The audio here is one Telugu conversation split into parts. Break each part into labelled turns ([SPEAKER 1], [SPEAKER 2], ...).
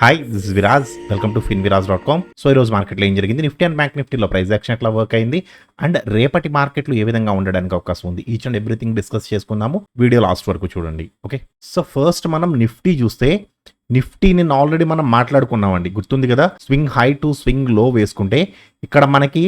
[SPEAKER 1] Hi, this is Viraj. Welcome to finviraz.com. So ఈరోజు మార్కెట్లో ఏం జరిగింది, నిఫ్టీ అండ్ బ్యాంక్ నిఫ్టీలో ప్రైస్ యాక్షన్ ఎట్లా వర్క్ అయింది అండ్ రేపటి మార్కెట్లు ఏ విధంగా ఉండడానికి అవకాశం ఉంది, ఈచ్ అండ్ ఎవ్రీథింగ్ డిస్కస్ చేసుకుందాము. వీడియో లాస్ట్ వరకు చూడండి. ఓకే, సో ఫస్ట్ మనం నిఫ్టీ చూస్తే, నిఫ్టీని ఆల్రెడీ మనం మాట్లాడుకున్నామండి, గుర్తుంది కదా. స్వింగ్ హై టు స్వింగ్ లో వేసుకుంటే ఇక్కడ మనకి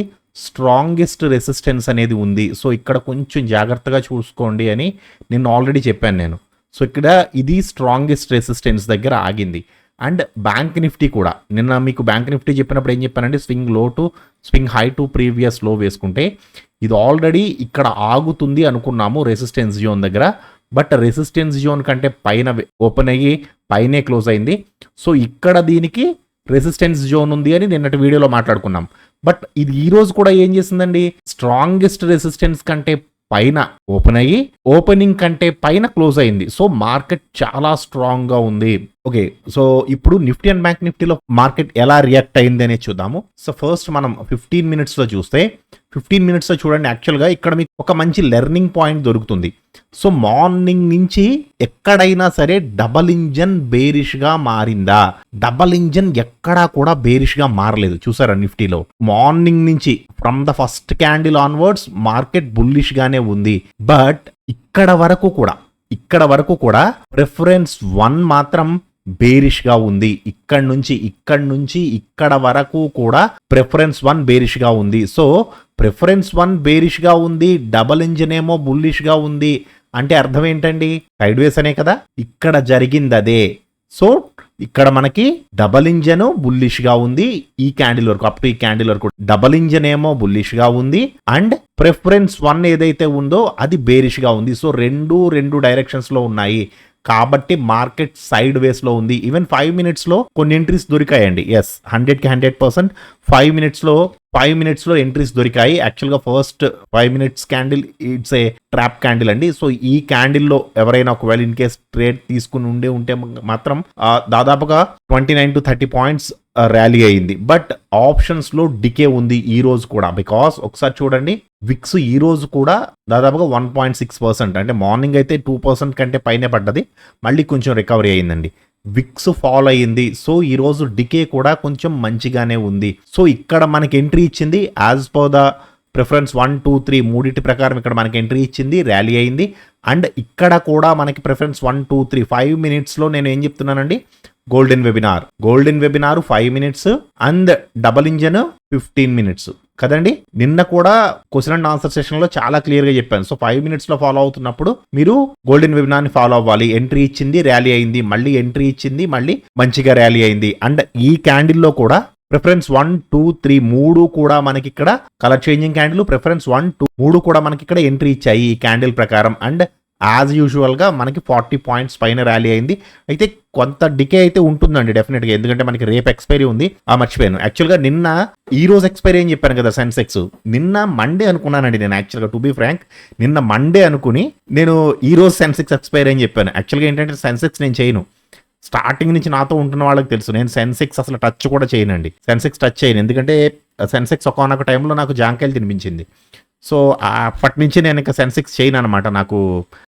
[SPEAKER 1] స్ట్రాంగెస్ట్ రెసిస్టెన్స్ అనేది ఉంది. సో ఇక్కడ కొంచెం జాగ్రత్తగా చూసుకోండి అని నేను ఆల్రెడీ చెప్పాను నేను. సో ఇక్కడ ఇది స్ట్రాంగెస్ట్ రెసిస్టెన్స్ దగ్గర ఆగింది. అండ్ బ్యాంక్ నిఫ్టీ కూడా నిన్న మీకు బ్యాంక్ నిఫ్టీ చెప్పినప్పుడు ఏం చెప్పానంటే, స్వింగ్ లో to swing high to previous లో వేసుకుంటే ఇది ఆల్రెడీ ఇక్కడ ఆగుతుంది అనుకున్నాము రెసిస్టెన్స్ జోన్ దగ్గర. బట్ రెసిస్టెన్స్ జోన్ కంటే పైన ఓపెన్ అయ్యి పైనే క్లోజ్ అయింది. సో ఇక్కడ దీనికి రెసిస్టెన్స్ జోన్ ఉంది అని నిన్నటి వీడియోలో మాట్లాడుకున్నాం. బట్ ఇది ఈ రోజు కూడా ఏం చేసిందండి, స్ట్రాంగెస్ట్ రెసిస్టెన్స్ కంటే పైన ఓపెన్ అయ్యి ఓపెనింగ్ కంటే పైన క్లోజ్ అయింది. సో మార్కెట్ చాలా స్ట్రాంగ్ గా ఉంది. ఓకే, సో ఇప్పుడు నిఫ్టీ అండ్ బ్యాంక్ నిఫ్టీలో మార్కెట్ ఎలా రియాక్ట్ అయింది అనేది చూద్దాము. సో ఫస్ట్ మనం 15 minutes లో చూస్తే, 15 minutes లో చూడండి, యాక్చువల్గా ఇక్కడ మీకు ఒక మంచి లెర్నింగ్ పాయింట్ దొరుకుతుంది. సో మార్నింగ్ నుంచి ఎక్కడైనా సరే డబల్ ఇంజన్ బేరిష్ గా మారిందా? డబల్ ఇంజన్ ఎక్కడా కూడా బేరిష్ గా మారలేదు. చూసారా నిఫ్టీలో మార్నింగ్ నుంచి from the first candle onwards market bullish గానే ఉంది. బట్ ఇక్కడ వరకు కూడా ప్రిఫరెన్స్ 1 మాత్రం బేరిష్ గా ఉంది. ఇక్కడ నుంచి ఇక్కడ వరకు కూడా ప్రిఫరెన్స్ 1 బేరిష్ గా ఉంది. సో ప్రిఫరెన్స్ 1 బేరిష్ గా ఉంది, డబల్ ఇంజన్ ఏమో బుల్లిష్ గా ఉంది అంటే అర్థం ఏంటండి, సైడ్ వేస్ అనే కదా. ఇక్కడ జరిగింది అదే. సో ఇక్కడ మనకి డబల్ ఇంజన్ బుల్లిష్ గా ఉంది. ఈ క్యాండిల్ వరకు, అప్ టు ఈ క్యాండిల్ వరకు డబల్ ఇంజన్ ఏమో బుల్లిష్ గా ఉంది అండ్ ప్రిఫరెన్స్ 1 ఏదైతే ఉందో అది బేరిష్ గా ఉంది. సో రెండు డైరెక్షన్స్ లో ఉన్నాయి కాబట్టి మార్కెట్ సైడ్ వేస్ లో ఉంది. ఈవెన్ 5 minutes లో కొన్ని ఎంట్రీస్ దొరికాయండి. ఎస్, 100కి 100% 5 minutes లో ఎంట్రీస్ దొరికాయి. యాక్చువల్గా first 5 minutes candle it's a trap candle అండి. సో ఈ క్యాండిల్లో ఎవరైనా ఒకవేళ ఇన్ కేస్ ట్రేడ్ తీసుకుని ఉంటే మాత్రం దాదాపుగా 29 to 30 points ర్యాలీ అయింది. బట్ ఆప్షన్స్ లో డికే ఉంది ఈ రోజు కూడా. బికాస్ ఒకసారి చూడండి, విక్స్ ఈ రోజు కూడా దాదాపుగా 1.6%, అంటే మార్నింగ్ అయితే 2% కంటే పైనే పడ్డది, మళ్ళీ కొంచెం రికవరీ అయిందండి. విక్స్ ఫాల్ అయ్యింది. సో ఈ రోజు డికే కూడా కొంచెం మంచిగానే ఉంది. సో ఇక్కడ మనకి ఎంట్రీ ఇచ్చింది యాజ్ పర్ ద ప్రిఫరెన్స్ 1, 2, 3 మూడింటి ప్రకారం ఇక్కడ మనకి ఎంట్రీ ఇచ్చింది, ర్యాలీ అయింది. అండ్ ఇక్కడ కూడా మనకి ప్రిఫరెన్స్ 1, 2, 3 5 minutes లో నేను ఏం చెప్తున్నానండి, golden webinar 5 minutes and double engine 15 minutes కదండి. నిన్న కూడా క్వశ్చన్ అండ్ ఆన్సర్ సెషన్ లో చాలా క్లియర్ గా చెప్పాను. సో 5 minutes లో ఫాలో అవుతున్నప్పుడు మీరు గోల్డెన్ వెబినార్ ని ఫాలో అవ్వాలి. ఎంట్రీ ఇచ్చింది, ర్యాలీ అయింది, మళ్ళీ ఎంట్రీ ఇచ్చింది, మళ్ళీ మంచిగా ర్యాలీ అయింది. అండ్ ఈ క్యాండిల్ లో కూడా ప్రిఫరెన్స్ 1, 2, 3 మూడు కూడా మనకి ఇక్కడ కలర్ చేంజింగ్ క్యాండిల్, ప్రిఫరెన్స్ 1, 2 మూడు కూడా మనకి ఇక్కడ ఎంట్రీ ఇచ్చాయి ఈ క్యాండిల్ ప్రకారం. అండ్ యాజ్ యూజువల్ గా మనకి 40 points పైన ర్యాలీ అయింది. అయితే కొంత డికే అయితే ఉంటుందండి డెఫినెట్ గా, ఎందుకంటే మనకి రేపు ఎక్స్పైరీ ఉంది. మర్చిపోయాను, యాక్చువల్ గా నిన్న ఈ రోజు ఎక్స్పైరీ అని చెప్పాను కదా సెన్సెక్స్. నిన్న మండే అనుకున్నానండి నేను, యాక్చువల్ గా టు బి ఫ్రాంక్ నిన్న మండే అనుకుని నేను ఈ రోజు సెన్సెక్స్ ఎక్స్పైరీ అని చెప్పాను. యాక్చువల్గా ఏంటంటే సెన్సెక్స్ నేను చేయను, స్టార్టింగ్ నుంచి నాతో ఉంటున్న వాళ్ళకి తెలుసు, నేను సెన్సెక్స్ అసలు టచ్ కూడా చేయనండి. సెన్సెక్స్ టచ్ చేయను, ఎందుకంటే సెన్సెక్స్ ఒకనొక టైంలో నాకు జాంకాయలు తినిపించింది. సో అప్పటి నుంచి నేను ఇంకా సెన్సెక్స్ చేయను అనమాట. నాకు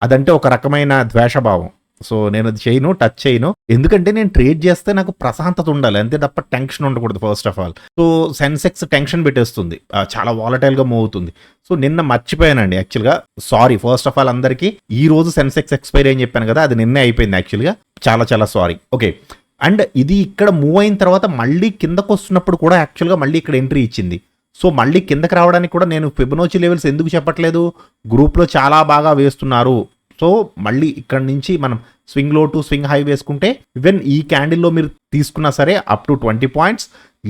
[SPEAKER 1] అదంటే ఒక రకమైన ద్వేషభావం. సో నేను అది చేయను, టచ్ చేయను. ఎందుకంటే నేను ట్రేడ్ చేస్తే నాకు ప్రశాంతత ఉండాలి, అంతే తప్ప టెన్షన్ ఉండకూడదు first of all. So Sensex tension పెట్టేస్తుంది, చాలా వాలటైల్ గా మూవ్ అవుతుంది. సో నిన్న మర్చిపోయానండి యాక్చువల్గా, సారీ ఫస్ట్ ఆఫ్ ఆల్ అందరికీ. ఈ రోజు సెన్సెక్స్ ఎక్స్పైరీ అని చెప్పాను కదా, అది నిన్నే అయిపోయింది యాక్చువల్గా, చాలా సారీ. ఓకే, అండ్ ఇది ఇక్కడ మూవ్ అయిన తర్వాత మళ్ళీ కిందకు వస్తున్నప్పుడు కూడా యాక్చువల్గా మళ్ళీ ఇక్కడ ఎంట్రీ ఇచ్చింది. సో మళ్ళీ కిందకి రావడానికి కూడా నేను ఫిబొనాచి లెవెల్స్ ఎందుకు చెప్పట్లేదు, గ్రూప్లో చాలా బాగా వేస్తున్నారు. సో మళ్ళీ ఇక్కడ నుంచి మనం స్వింగ్ లో టు స్వింగ్ హై వేసుకుంటే ఈవెన్ ఈ క్యాండిల్లో మీరు తీసుకున్నా సరే అప్ టు 20 points,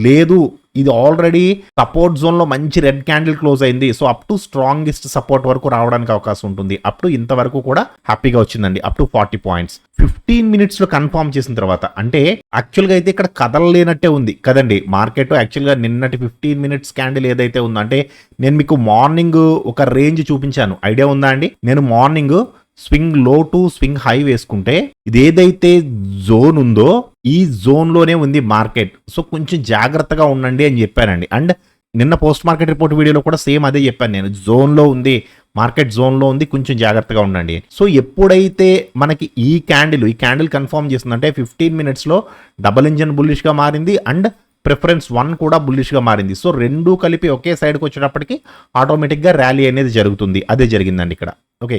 [SPEAKER 1] లేదు ఇది ఆల్రెడీ సపోర్ట్ జోన్ లో మంచి రెడ్ క్యాండిల్ క్లోజ్ అయింది. So up to strongest support వరకు రావడానికి అవకాశం ఉంటుంది. అప్ టు ఇంతవరకు కూడా హ్యాపీగా వచ్చిందండి, అప్ టు 40 points 15 minutes లో కన్ఫర్మ్ చేసిన తర్వాత. అంటే యాక్చువల్గా అయితే ఇక్కడ కదలలేనట్టే ఉంది కదండి మార్కెట్. యాక్చువల్గా నిన్నటి 15 minutes క్యాండిల్ ఏదైతే ఉందో, అంటే నేను మీకు మార్నింగ్ ఒక రేంజ్ చూపించాను, ఐడియా ఉందా అండి. నేను మార్నింగ్ స్వింగ్ లో టు స్వింగ్ హై వేసుకుంటే ఇది ఏదైతే జోన్ ఉందో ఈ జోన్ లోనే ఉంది మార్కెట్. సో కొంచెం జాగ్రత్తగా ఉండండి అని చెప్పానండి. అండ్ నిన్న పోస్ట్ మార్కెట్ రిపోర్ట్ వీడియోలో కూడా సేమ్ అదే చెప్పాను నేను, జోన్ లో ఉంది మార్కెట్ జోన్లో ఉంది, కొంచెం జాగ్రత్తగా ఉండండి. సో ఎప్పుడైతే మనకి ఈ క్యాండిల్ కన్ఫర్మ్ చేస్తుందంటే 15 మినిట్స్లో డబుల్ ఇంజన్ బుల్లిష్గా మారింది అండ్ ప్రిఫరెన్స్ 1 కూడా బుల్లిష్గా మారింది. సో రెండూ కలిపి ఒకే సైడ్కి వచ్చేటప్పటికి ఆటోమేటిక్గా ర్యాలీ అనేది జరుగుతుంది. అదే జరిగిందండి ఇక్కడ. ఓకే,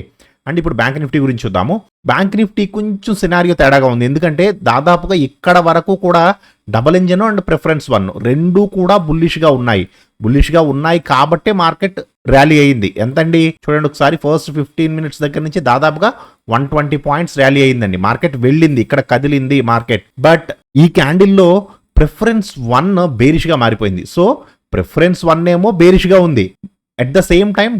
[SPEAKER 1] అండ్ ఇప్పుడు బ్యాంక్ నిఫ్టీ గురించి చూద్దాము. బ్యాంక్ నిఫ్టీ కొంచెం సినారియో తేడాగా ఉంది, ఎందుకంటే దాదాపుగా ఇక్కడ వరకు కూడా డబుల్ ఇంజన్ అండ్ ప్రిఫరెన్స్ 1 రెండూ కూడా బుల్లిష్గా ఉన్నాయి కాబట్టే మార్కెట్ ర్యాలీ అయింది. ఎంతండి చూడండి ఒకసారి, ఫస్ట్ 15 మినిట్స్ దగ్గర నుంచి దాదాపుగా 120 పాయింట్స్ ర్యాలీ అయిందండి. మార్కెట్ వెళ్ళింది, ఇక్కడ కదిలింది మార్కెట్. బట్ ఈ క్యాండిల్లో ప్రిఫరెన్స్ 1 బేరిష్గా మారిపోయింది. సో ప్రిఫరెన్స్ 1 ఏమో బేరిష్గా ఉంది, at the same time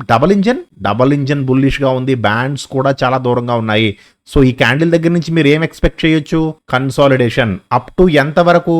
[SPEAKER 1] double engine బుల్లిష్గా ఉంది, బ్యాండ్స్ కూడా చాలా దూరంగా ఉన్నాయి. సో ఈ క్యాండిల్ దగ్గర నుంచి మీరు ఏం ఎక్స్పెక్ట్ చేయొచ్చు? కన్సాలిడేషన్ అప్ టు ఎంత వరకు?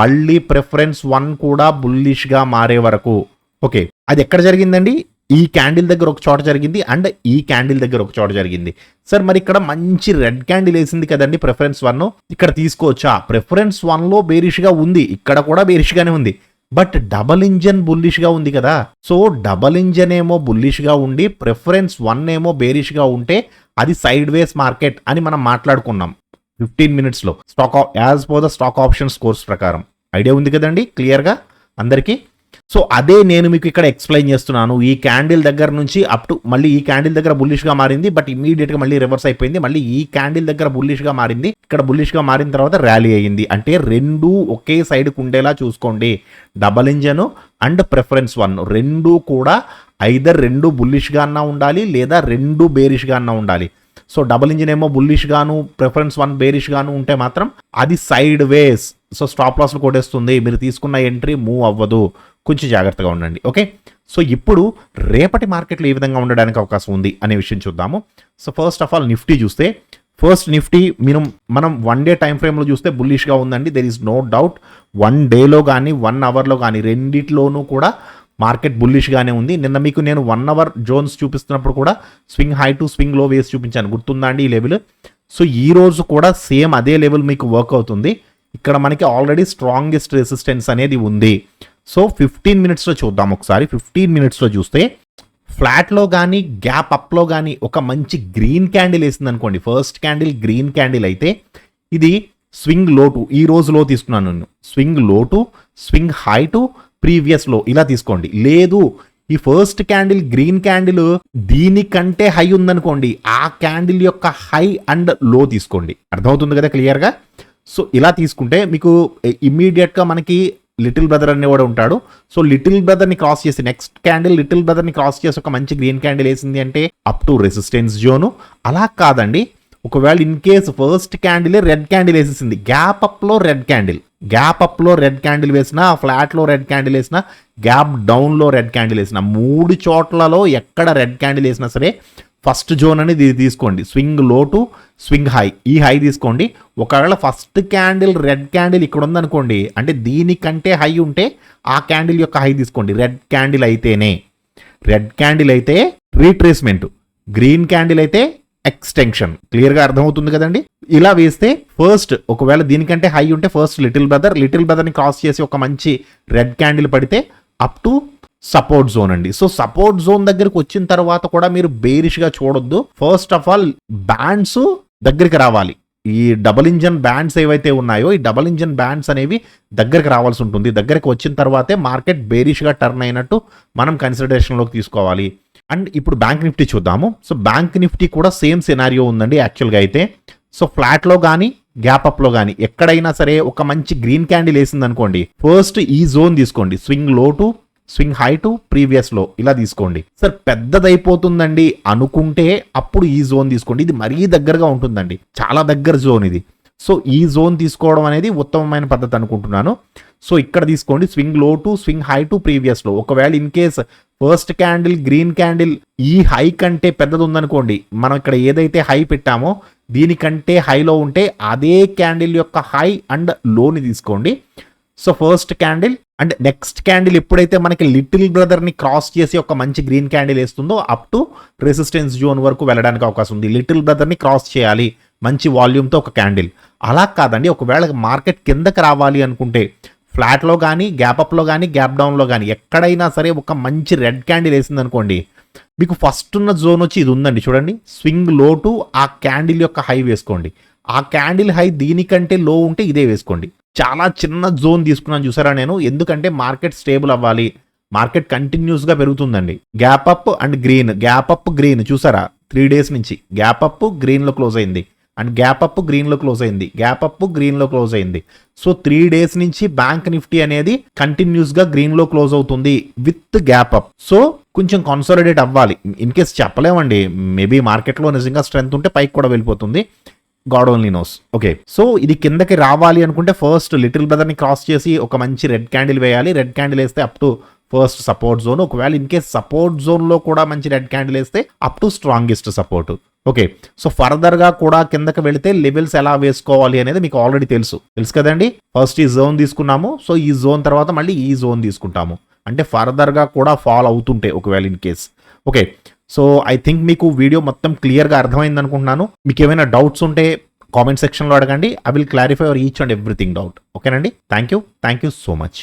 [SPEAKER 1] మళ్ళీ ప్రిఫరెన్స్ 1 కూడా బుల్లిష్గా మారే వరకు. ఓకే, అది ఎక్కడ జరిగిందండి? ఈ క్యాండిల్ దగ్గర ఒక చోట జరిగింది అండ్ ఈ క్యాండిల్ దగ్గర ఒక చోట జరిగింది. సార్ మరి ఇక్కడ మంచి రెడ్ క్యాండిల్ వేసింది కదండి ప్రిఫరెన్స్ 1, ఇక్కడ తీసుకోవచ్చా? ప్రిఫరెన్స్ 1లో బేరిష్గా ఉంది, ఇక్కడ కూడా బేరిష్గానే ఉంది, బట్ డబల్ ఇంజన్ బుల్లిష్గా ఉంది కదా. సో డబల్ ఇంజన్ ఏమో బుల్లిష్గా ఉండి ప్రిఫరెన్స్ 1 ఏమో బేరిష్గా ఉంటే అది సైడ్ వేస్ మార్కెట్ అని మనం మాట్లాడుకున్నాం 15 మినిట్స్లో as per the stock options course ప్రకారం. ఐడియా ఉంది కదండి క్లియర్గా అందరికీ? సో అదే నేను మీకు ఇక్కడ ఎక్స్ప్లెయిన్ చేస్తున్నాను. ఈ క్యాండిల్ దగ్గర నుంచి అప్ టు మళ్ళీ ఈ క్యాండిల్ దగ్గర బుల్లిష్గా మారింది, బట్ ఇమీడియట్గా మళ్ళీ రివర్స్ అయిపోయింది. మళ్ళీ ఈ క్యాండిల్ దగ్గర బుల్లిష్గా మారింది, ఇక్కడ బుల్లిష్గా మారిన తర్వాత ర్యాలీ అయ్యింది. అంటే రెండూ ఒకే సైడ్కి ఉండేలా చూసుకోండి. డబల్ ఇంజన్ అండ్ ప్రిఫరెన్స్ 1 రెండూ కూడా ఐదర్ రెండు బుల్లిష్గా అన్నా ఉండాలి లేదా రెండు బేరిష్గా అన్నా ఉండాలి. సో డబుల్ ఇంజిన్ ఏమో బుల్లిష్ గాను ప్రిఫరెన్స్ 1 బేరిష్ గాను ఉంటే మాత్రం అది సైడ్ వేస్. సో స్టాప్ లాస్లు కొట్టేస్తుంది, మీరు తీసుకున్న ఎంట్రీ మూవ్ అవ్వదు, కొంచెం జాగ్రత్తగా ఉండండి. ఓకే, సో ఇప్పుడు రేపటి మార్కెట్లో ఏ విధంగా ఉండడానికి అవకాశం ఉంది అనే విషయం చూద్దాము. So first of all Nifty చూస్తే, ఫస్ట్ నిఫ్టీ మనం 1 డే టైం ఫ్రేమ్లో చూస్తే బుల్లిష్గా ఉందండి. There is no doubt. 1 డేలో కానీ 1 అవర్లో కానీ రెండిట్లోనూ కూడా మార్కెట్ బుల్లిష్గానే ఉంది. నిన్న మీకు నేను 1 అవర్ జోన్స్ చూపిస్తున్నప్పుడు కూడా స్వింగ్ హై టు స్వింగ్ లో వేసి చూపించాను, గుర్తుందా అండి ఈ లెవెల్? సో ఈ రోజు కూడా సేమ్ అదే లెవెల్ మీకు వర్క్ అవుతుంది. ఇక్కడ మనకి ఆల్రెడీ స్ట్రాంగెస్ట్ రెసిస్టెన్స్ అనేది ఉంది. సో 15 మినిట్స్లో చూద్దాం ఒకసారి. 15 మినిట్స్లో చూస్తే ఫ్లాట్లో కానీ గ్యాప్ అప్లో కానీ ఒక మంచి గ్రీన్ క్యాండిల్ వేసింది అనుకోండి. ఫస్ట్ క్యాండిల్ గ్రీన్ క్యాండిల్ అయితే ఇది స్వింగ్ లో టు, ఈ రోజు లో తీసుకున్నాను నేను, స్వింగ్ లో to swing high to previous లో ఇలా తీసుకోండి. లేదు ఈ ఫస్ట్ క్యాండిల్ గ్రీన్ క్యాండిల్ దీనికంటే హై ఉందనుకోండి, ఆ క్యాండిల్ యొక్క హై అండ్ లో తీసుకోండి. అర్థమవుతుంది కదా క్లియర్గా? సో ఇలా తీసుకుంటే మీకు ఇమ్మీడియట్గా మనకి లిటిల్ బ్రదర్ అనేవాడు ఉంటాడు. సో లిటిల్ బ్రదర్ని క్రాస్ చేసి నెక్స్ట్ క్యాండిల్ లిటిల్ బ్రదర్ని క్రాస్ చేసి ఒక మంచి గ్రీన్ క్యాండిల్ వేసింది అంటే అప్ టు రెసిస్టెన్స్ జోను. అలా కాదండి, ఒకవేళ in case first candle red candle వేసేసింది, గ్యాప్ అప్లో రెడ్ క్యాండిల్ వేసినా, ఫ్లాట్లో రెడ్ క్యాండిల్ వేసినా, గ్యాప్ డౌన్లో రెడ్ క్యాండిల్ వేసినా, 3 చోట్లలో ఎక్కడ రెడ్ క్యాండిల్ వేసినా సరే ఫస్ట్ జోన్ అనేది ఇది తీసుకోండి. స్వింగ్ లో టు స్వింగ్ హై, ఈ హై తీసుకోండి. ఒకవేళ ఫస్ట్ క్యాండిల్ రెడ్ క్యాండిల్ ఇక్కడ ఉందనుకోండి, అంటే దీనికంటే హై ఉంటే ఆ క్యాండిల్ యొక్క హై తీసుకోండి. రెడ్ క్యాండిల్ అయితే రీట్రేస్మెంట్, గ్రీన్ క్యాండిల్ అయితే ఎక్స్టెన్షన్. క్లియర్గా అర్థమవుతుంది కదండి? ఇలా వేస్తే ఫస్ట్ ఒకవేళ దీనికంటే హై ఉంటే ఫస్ట్ లిటిల్ బ్రదర్ని క్రాస్ చేసి ఒక మంచి రెడ్ క్యాండిల్ పడితే అప్ టు సపోర్ట్ జోన్ అండి. సో సపోర్ట్ జోన్ దగ్గరికి వచ్చిన తర్వాత కూడా మీరు బేరిష్గా చూడొద్దు. ఫస్ట్ ఆఫ్ ఆల్ బ్యాండ్స్ దగ్గరికి రావాలి. ఈ డబుల్ ఇంజన్ బ్యాండ్స్ ఏవైతే ఉన్నాయో, ఈ డబుల్ ఇంజన్ బ్యాండ్స్ అనేవి దగ్గరికి రావాల్సి ఉంటుంది. దగ్గరికి వచ్చిన తర్వాతే మార్కెట్ బేరిష్గా టర్న్ అయినట్టు మనం కన్సిడరేషన్లోకి తీసుకోవాలి. అండ్ ఇప్పుడు బ్యాంక్ నిఫ్టీ చూద్దాము. సో బ్యాంక్ నిఫ్టీ కూడా సేమ్ సినారియో ఉందండి యాక్చువల్గా అయితే. సో ఫ్లాట్లో కానీ గ్యాప్ అప్లో కానీ ఎక్కడైనా సరే ఒక మంచి గ్రీన్ క్యాండిల్ వేసింది అనుకోండి, ఫస్ట్ ఈ జోన్ తీసుకోండి. స్వింగ్ లో to swing high to previous లో ఇలా తీసుకోండి. సార్ పెద్దదైపోతుందండి అనుకుంటే అప్పుడు ఈ జోన్ తీసుకోండి. ఇది మరీ దగ్గరగా ఉంటుందండి, చాలా దగ్గర జోన్ ఇది. సో ఈ జోన్ తీసుకోవడం అనేది ఉత్తమమైన పద్ధతి అనుకుంటున్నాను. సో ఇక్కడ తీసుకోండి స్వింగ్ లో to swing high to previous లో. ఒకవేళ in case first candle green candle ఈ హై కంటే పెద్దది ఉందనుకోండి, మనం ఇక్కడ ఏదైతే హై పెట్టామో దీనికంటే హైలో ఉంటే అదే క్యాండిల్ యొక్క హై అండ్ లోని తీసుకోండి. So first candle and next candle ఎప్పుడైతే మనకి లిటిల్ బ్రదర్ని క్రాస్ చేసి ఒక మంచి గ్రీన్ క్యాండిల్ వేస్తుందో అప్ టు రెసిస్టెన్స్ జోన్ వరకు వెళ్ళడానికి అవకాశం ఉంది. లిటిల్ బ్రదర్ని క్రాస్ చేయాలి మంచి వాల్యూమ్తో ఒక క్యాండిల్. అలా కాదండి, ఒకవేళ మార్కెట్ కిందకి రావాలి అనుకుంటే ఫ్లాట్లో కానీ గ్యాప్ అప్లో కానీ గ్యాప్ డౌన్లో కానీ ఎక్కడైనా సరే ఒక మంచి రెడ్ క్యాండిల్ వేసింది అనుకోండి, మీకు ఫస్ట్ ఉన్న జోన్ వచ్చి ఇది ఉందండి చూడండి, స్వింగ్ లో టు ఆ క్యాండిల్ యొక్క హై వేసుకోండి. ఆ క్యాండిల్ హై దీనికంటే లో ఉంటే ఇదే వేసుకోండి. చాలా చిన్న జోన్ తీసుకున్నాను చూసారా నేను, ఎందుకంటే మార్కెట్ స్టేబుల్ అవ్వాలి, మార్కెట్ కంటిన్యూస్ గా పెరుగుతుందండి. Gap up and green, gap up green చూసారా, 3 days నుంచి గ్యాప్ అప్ గ్రీన్ లో క్లోజ్ అయింది, అండ్ గ్యాప్ అప్ గ్రీన్ లో క్లోజ్ అయింది, గ్యాప్ అప్ గ్రీన్ లో క్లోజ్ అయింది. సో 3 days నుంచి బ్యాంక్ నిఫ్టీ అనేది కంటిన్యూస్ గా గ్రీన్ లో క్లోజ్ అవుతుంది విత్ గ్యాప్ అప్. సో కొంచెం కన్సాలిడేట్ అవ్వాలి. ఇన్ కేస్ చెప్పలేమండి, మేబీ మార్కెట్లో నిజంగా స్ట్రెంత్ ఉంటే పైకి కూడా వెళ్ళిపోతుంది, God only knows. Okay, so ఇది కిందకి రావాలి అనుకుంటే ఫస్ట్ లిటిల్ బ్రదర్ ని క్రాస్ చేసి ఒక మంచి రెడ్ క్యాండిల్ వేయాలి. రెడ్ క్యాండిల్ వేస్తే up to first support zone, ఒకవేళ ఇన్ కేస్ సపోర్ట్ జోన్ లో కూడా మంచి రెడ్ క్యాండిల్ వేస్తే up to strongest support. Okay, so further గా కూడా కిందకి వెళితే లెవెల్స్ ఎలా వేసుకోవాలి అనేది మీకు ఆల్రెడీ తెలుసు కదండి. ఫస్ట్ ఈ జోన్ తీసుకున్నాము, సో ఈ జోన్ తర్వాత మళ్ళీ ఈ జోన్ తీసుకుంటాము, అంటే ఫర్దర్ గా కూడా ఫాల్ అవుతుంటే ఒకవేళ in case. Okay, so I think మీకు వీడియో మొత్తం క్లియర్గా అర్థమైంది అనుకుంటున్నాను. మీకు ఏమైనా డౌట్స్ ఉంటే కామెంట్ సెక్షన్లో అడగండి, I will clarify your each and everything doubt. ఓకేనండి, థ్యాంక్ యూ సో మచ్.